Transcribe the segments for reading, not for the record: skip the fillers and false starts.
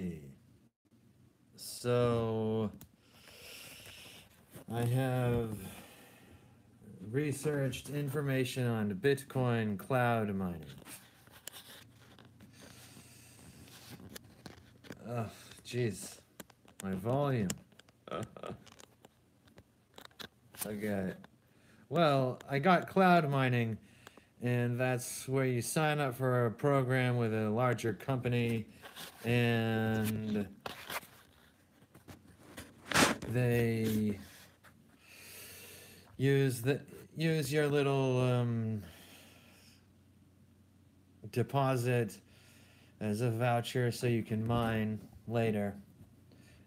Okay. So I have researched information on Bitcoin cloud mining. Ugh, jeez. My volume. Okay. Well, I got cloud mining, and that's where you sign up for a program with a larger company, and they use the use your little deposit as a voucher so you can mine later.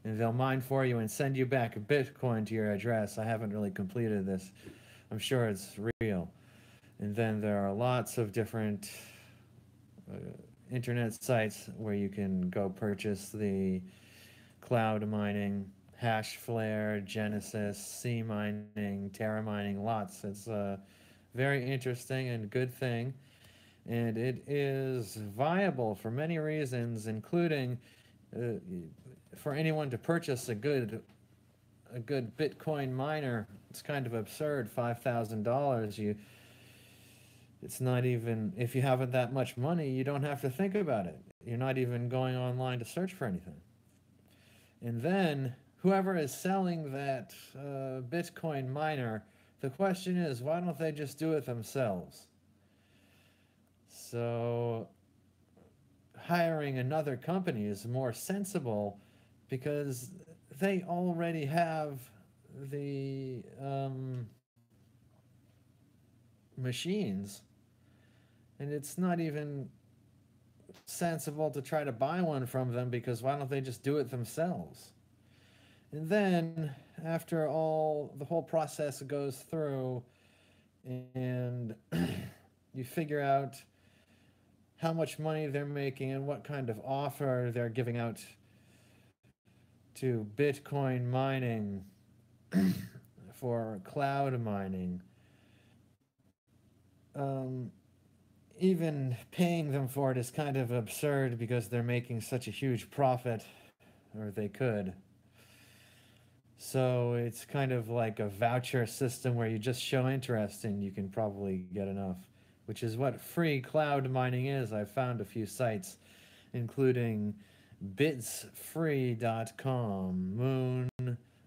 And they'll mine for you and send you back a Bitcoin to your address. I haven't really completed this. I'm sure it's real. And then there are lots of different uh, internet sites where you can go purchase the cloud mining, Hashflare, Genesis, C mining, Terra mining, lots. It's a very interesting and good thing. And it is viable for many reasons, including uh, for anyone to purchase a good Bitcoin miner. It's kind of absurd. $5,000. It's not even, if you haven't that much money, you don't have to think about it. You're not even going online to search for anything. And then whoever is selling that Bitcoin miner, the question is, why don't they just do it themselves? So hiring another company is more sensible because they already have the machines, and it's not even sensible to try to buy one from them because why don't they just do it themselves? And then after all the whole process goes through and you figure out how much money they're making and what kind of offer they're giving out to Bitcoin mining for cloud mining. Um, Even paying them for it is kind of absurd because they're making such a huge profit, or they could. So it's kind of like a voucher system where you just show interest and you can probably get enough, which is what free cloud mining is. I've found a few sites, including bitsfree.com, Moon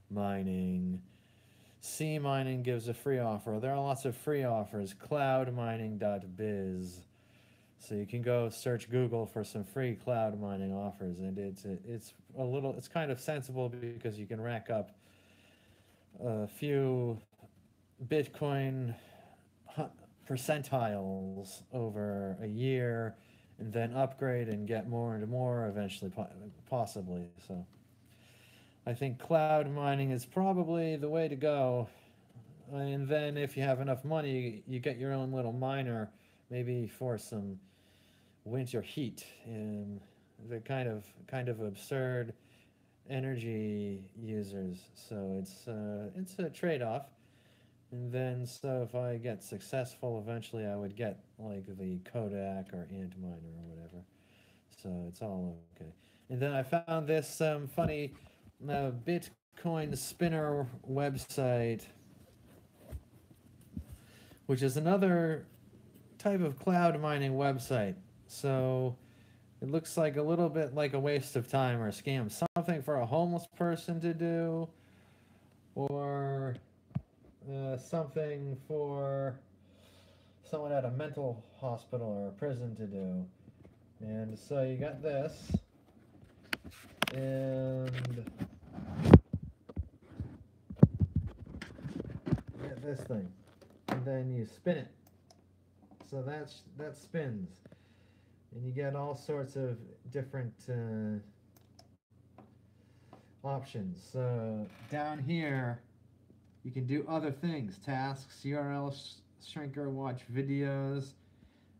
Mining, C Mining gives a free offer. There are lots of free offers, cloudmining.biz. So you can go search Google for some free cloud mining offers, and it's kind of sensible because you can rack up a few Bitcoin percentiles over a year, and then upgrade and get more and more eventually, possibly. So I think cloud mining is probably the way to go. And then if you have enough money, you get your own little miner, maybe for some winter heat. And they're kind of absurd energy users. So it's a trade-off. And then so if I get successful, eventually I would get like the Kodak or Antminer or whatever. So it's all okay. And then I found this funny Bitcoin spinner website, which is another type of cloud mining website. So it looks like a little bit like a waste of time or a scam. Something for a homeless person to do, or something for someone at a mental hospital or a prison to do. And so you got this, and you get this thing, and then you spin it. So that spins, and you get all sorts of different options. So down here, you can do other things: tasks, URL shrinker, watch videos.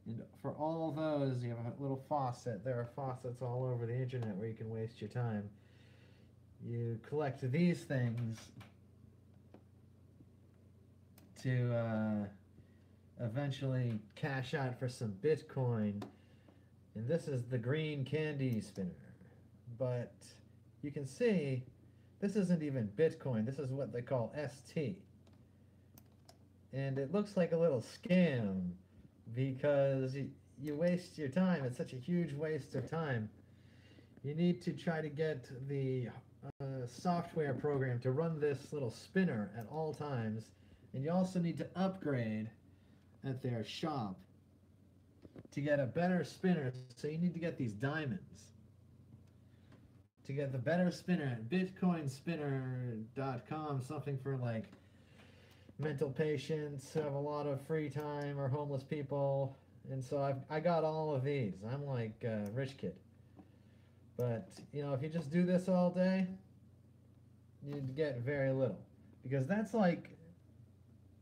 And for all those, you have a little faucet. There are faucets all over the internet where you can waste your time. You collect these things to eventually cash out for some Bitcoin. And this is the green candy spinner. but you can see this isn't even Bitcoin. This is what they call ST. And it looks like a little scam because you waste your time. It's such a huge waste of time. You need to try to get the software program to run this little spinner at all times. And you also need to upgrade at their shop to get a better spinner. So you need to get these diamonds. To get the better spinner at bitcoinspinner.com, something for like mental patients who have a lot of free time or homeless people. And so I got all of these. I'm like a rich kid. But, you know, if you just do this all day, you'd get very little. Because that's like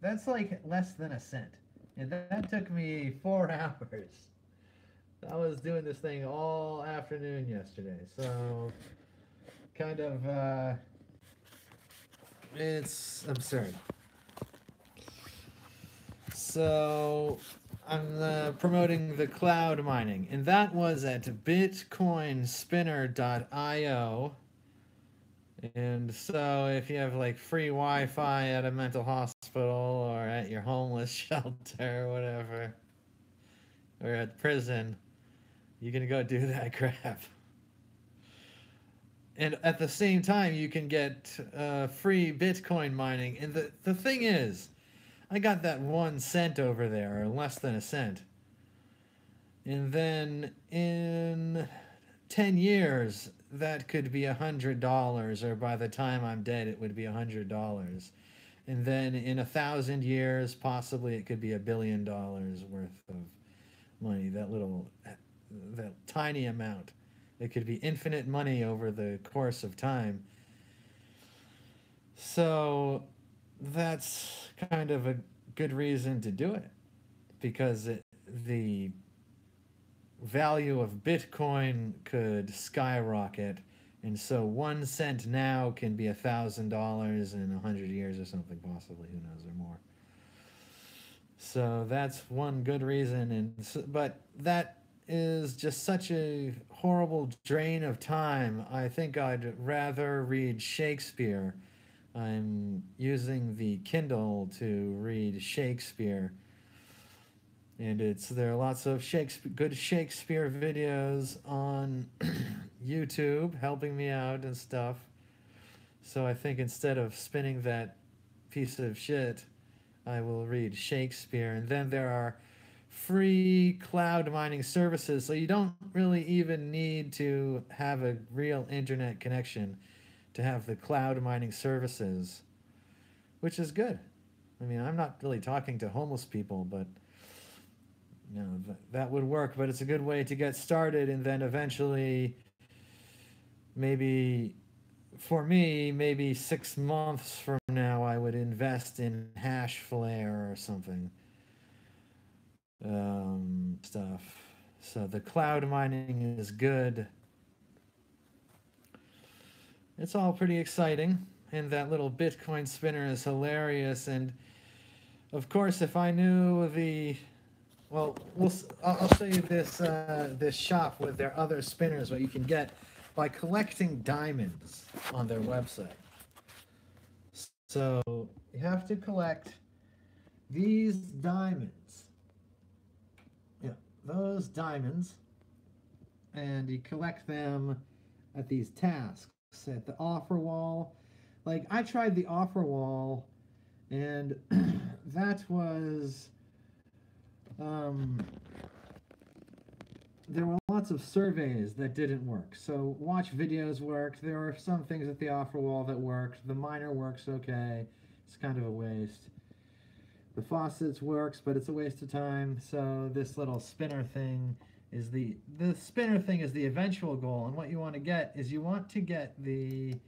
less than a cent. And that took me 4 hours. I was doing this thing all afternoon yesterday. So kind of it's absurd. So I'm promoting the cloud mining, and that was at bitcoinspinner.io. And so if you have like free Wi-Fi at a mental hospital or at your homeless shelter or whatever, or at prison, you can go do that crap. And at the same time, you can get free Bitcoin mining. And the thing is, I got that 1 cent over there, or less than a cent. And then in 10 years, that could be $100, or by the time I'm dead, it would be $100. And then in 1,000 years, possibly it could be $1 billion worth of money. That tiny amount. It could be infinite money over the course of time. So that's kind of a good reason to do it, because the value of Bitcoin could skyrocket, and so 1 cent now can be $1,000 in 100 years or something, possibly, who knows, or more. So that's one good reason, but that is just such a horrible drain of time. I think I'd rather read Shakespeare. I'm using the Kindle to read Shakespeare, and there are lots of good Shakespeare videos on YouTube helping me out and stuff. So I think instead of spinning that piece of shit, I will read Shakespeare. And then there are free cloud mining services, so you don't really even need to have a real internet connection to have the cloud mining services, which is good. I mean, I'm not really talking to homeless people, but you know, that would work. But it's a good way to get started, and then eventually, maybe for me, maybe 6 months from now, I would invest in Hashflare or something. Stuff. So the cloud mining is good. It's all pretty exciting, and that little Bitcoin spinner is hilarious. And of course, if I knew I'll show you this shop with their other spinners, what you can get by collecting diamonds on their website. So you have to collect these diamonds. Yeah, those diamonds, and you collect them at these tasks at the offer wall. Like, I tried the offer wall, and that was there were lots of surveys that didn't work. So watch videos worked. There were some things at the offer wall that worked. The miner works okay. It's kind of a waste. The faucets works, but it's a waste of time. So this little spinner thing is the spinner thing is the eventual goal. And what you want to get is you want to get the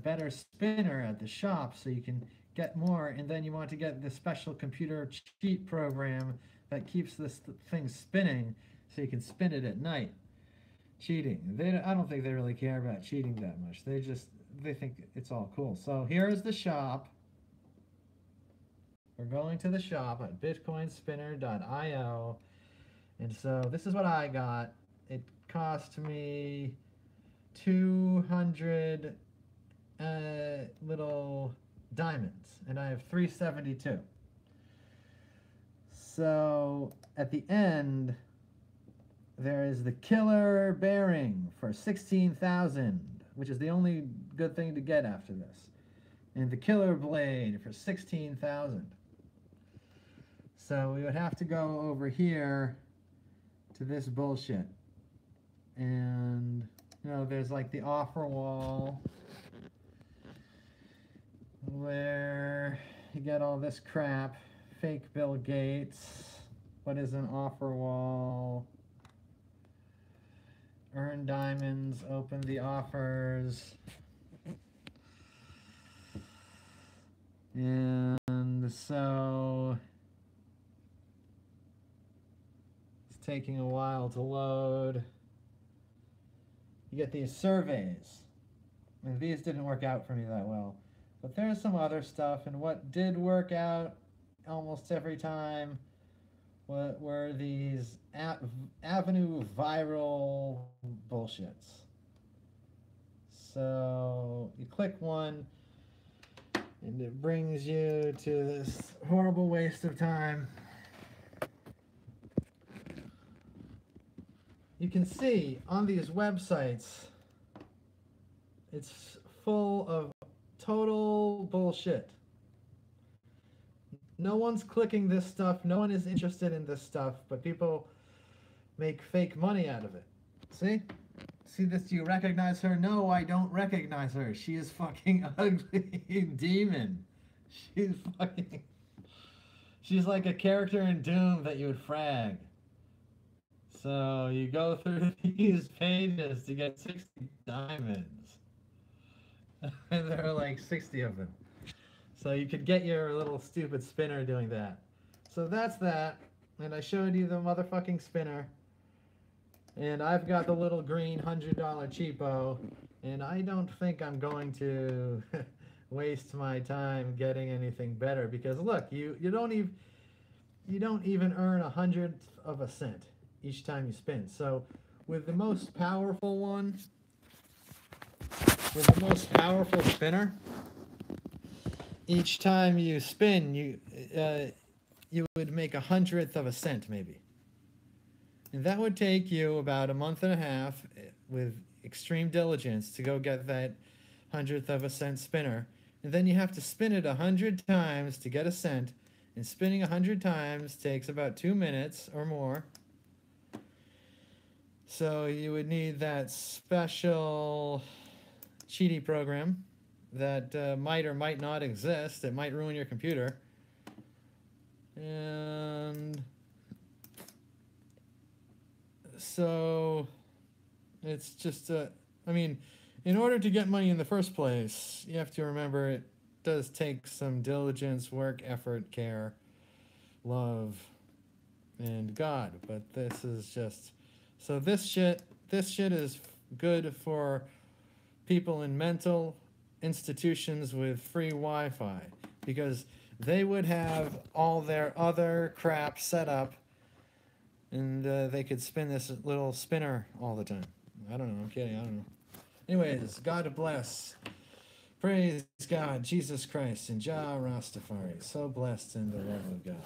better spinner at the shop, so you can get more, and then you want to get the special computer cheat program that keeps this thing spinning, so you can spin it at night. Cheating. I don't think they really care about cheating that much. They think it's all cool. So here's the shop. We're going to the shop at bitcoinspinner.io, And so this is what I got. It cost me 200 little diamonds, and I have 372. So at the end, there is the killer bearing for 16,000, which is the only good thing to get after this. And the killer blade for 16,000. So we would have to go over here to this bullshit. And, you know, there's like the offer wall where you get all this crap. Fake Bill Gates. What is an offer wall? Earn diamonds, open the offers. And so it's taking a while to load. You get these surveys. And these didn't work out for me that well. But there's some other stuff, and what did work out almost every time were these Avenue viral bullshits. So you click one, and it brings you to this horrible waste of time. You can see on these websites, it's full of total bullshit. No one's clicking this stuff. No one is interested in this stuff, but people make fake money out of it. See? See this? Do you recognize her? No, I don't recognize her. She is fucking ugly demon. She's like a character in Doom that you would frag. So you go through these pages to get 60 diamonds. And there are like 60 of them. So you could get your little stupid spinner doing that. So that's that. And I showed you the motherfucking spinner. And I've got the little green $100 cheapo. And I don't think I'm going to waste my time getting anything better. Because look, you don't even earn 1/100 of a cent each time you spin. So with the most powerful one, with the most powerful spinner, each time you spin, you would make 1/100 of a cent maybe. And that would take you about a month and a half with extreme diligence to go get that 1/100 of a cent spinner. And then you have to spin it 100 times to get a cent. And spinning 100 times takes about 2 minutes or more. So you would need that special cheaty program that might or might not exist. It might ruin your computer. And so it's just, I mean, in order to get money in the first place, you have to remember it does take some diligence, work, effort, care, love, and God. But this is just, so this shit is good for people in mental institutions with free Wi-Fi, because they would have all their other crap set up, and they could spin this little spinner all the time. I don't know, I'm kidding, I don't know. Anyways, God bless. Praise God, Jesus Christ, and Jah Rastafari. So blessed in the love of God.